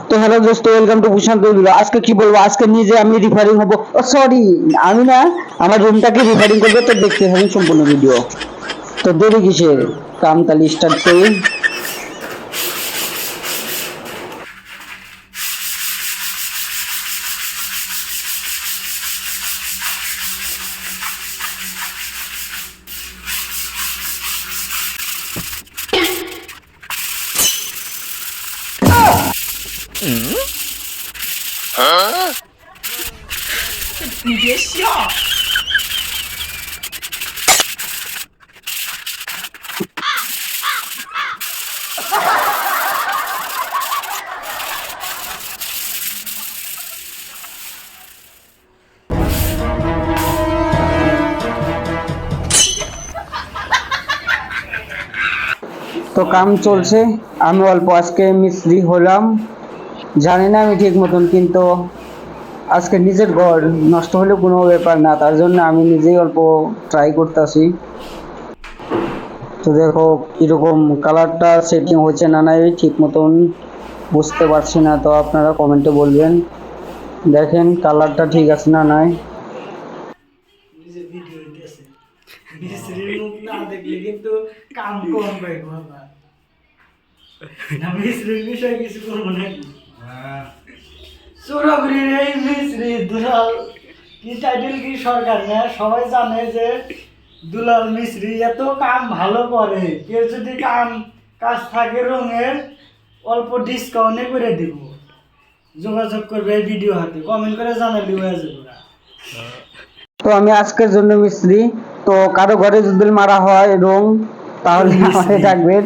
তো হ্যালো দোস্ত, welcome to Prashanta video. আজকে কি বলবো, আজকে নিজে আমি রিফারিং হব। সরি, আমি না, আমার রুমটাকে রিফারিং করবে। তো দেখতে থাকুন সম্পূর্ণ ভিডিও। তো দেরি কিসের, কাম তালি স্টার্ট করি।你别笑。তো কাম চলছে, আমি অল্প আজকে মিস্ত্রি হলাম। জানি না আমি ঠিক মতন, কিন্তু আজকে নিজের ঘর নষ্ট হলে কোনো ব্যাপার না, তার জন্য আমি নিজেই অল্প ট্রাই করতেছি। তো দেখো কিরকম কালারটা সেটিং হচ্ছে না নাই ঠিক মতন বুঝতে পারছি না। তো আপনারা কমেন্টে বলবেন, দেখেন কালারটা ঠিক আছে না নাই। নিজে ভিডিও হইতেছে মিস্ত্রির মুখ না দেখলে কিন্তু কাম কম পাই বাবা না মিস্ত্রির বিষয় কিছু করবো নাকি চোরাগুড়ির এই মিস্ত্রি দুলাল কি টাইটেল কি সরকার না সবাই জানে যে দুলাল মিস্ত্রি এত কাম ভালো করে। কেউ যদি কাজ থাকে রঙের অল্প ডিসকাউন্টে করে দিব, যোগাযোগ করবে এই ভিডিও হাতে কমেন্ট করে জানালি হয়ে যাবে। তো আমি আজকের জন্য মিস্ত্রি। তো কারো ঘরে যদি মারা হয় রং, তাহলে আমাকে ডাকবেন।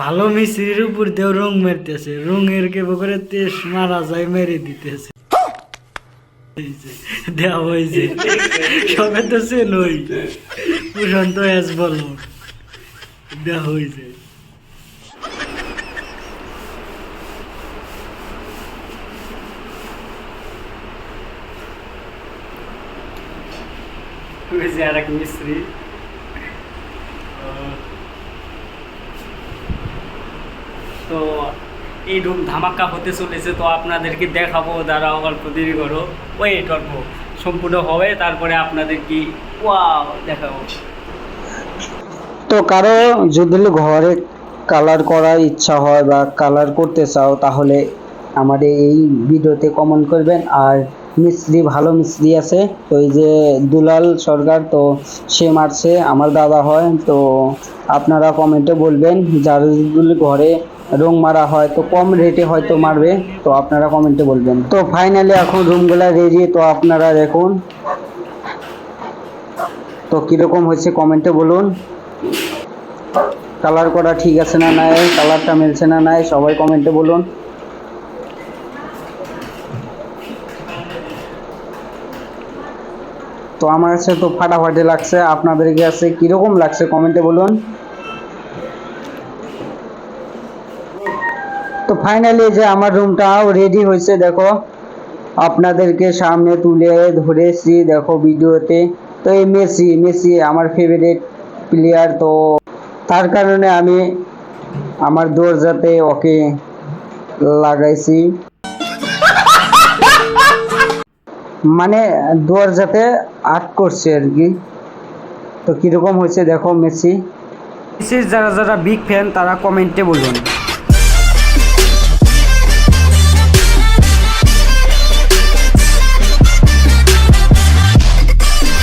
ভালো মিস্ত্রির উপর দিয়েও রং মারতেছে, রঙের কেবল করে তেজ মারা যায় মেরে দিতেছে। দেওয়া হয়েছে সবে তো চেনই প্রশান্ত এস বলো দেওয়া হয়েছে। আর এক মিস্ত্রি তো এই রুম ধামাকা হতে চলেছে, তো আপনাদেরকে দেখাবো। দাঁড়াও, অল্প দেরি করো, ওয়েট অল্প সম্পূর্ণ হবে, তারপরে আপনাদের কি ওয়াও দেখাবো। তো কারো যদি ঘরে কালার করার ইচ্ছা হয় বা কালার করতে চাও, তাহলে আমাদের এই ভিডিওতে কমেন্ট করবেন। আর মিস্ত্রি, ভালো মিস্ত্রি আছে, তো এই যে দুলাল সরকার, তো সে মারছে, আমার দাদা হয়। তো আপনারা কমেন্টে বলবেন, যার যদি ঘরে রং মারা হয় তো কম রেটে হয়তো মারবে, তো আপনারা কমেন্টে বলবেন। তো ফাইনালি এখন রুমগুলা রেডি, তো আপনারা দেখুন তো কিরকম হয়েছে কমেন্টে বলুন। কালার করা ঠিক আছে না নাই, কালারটা মিলছে না নাই, সবাই কমেন্টে বলুন। তো আমার কাছে তো ফাটাফাটি লাগছে, আপনাদের কাছে কিরকম লাগছে কমেন্টে বলুন। তো ফাইনালি যে আমার রুমটাও রেডি হয়েছে, দেখো আপনাদেরকে সামনে তুলে ধরেছি, দেখো ভিডিওতে। তো এই মেসি মেসি আমার ফেভারিট প্লেয়ার, তো তার কারণে আমি আমার দরজাতে ওকে লাগাইছি, মানে দরজাতে আর্ট করছে আর কি। তো কিরকম হয়েছে দেখো মেসি। মেসির যারা যারা বিগ ফ্যান তারা কমেন্টে বলুন।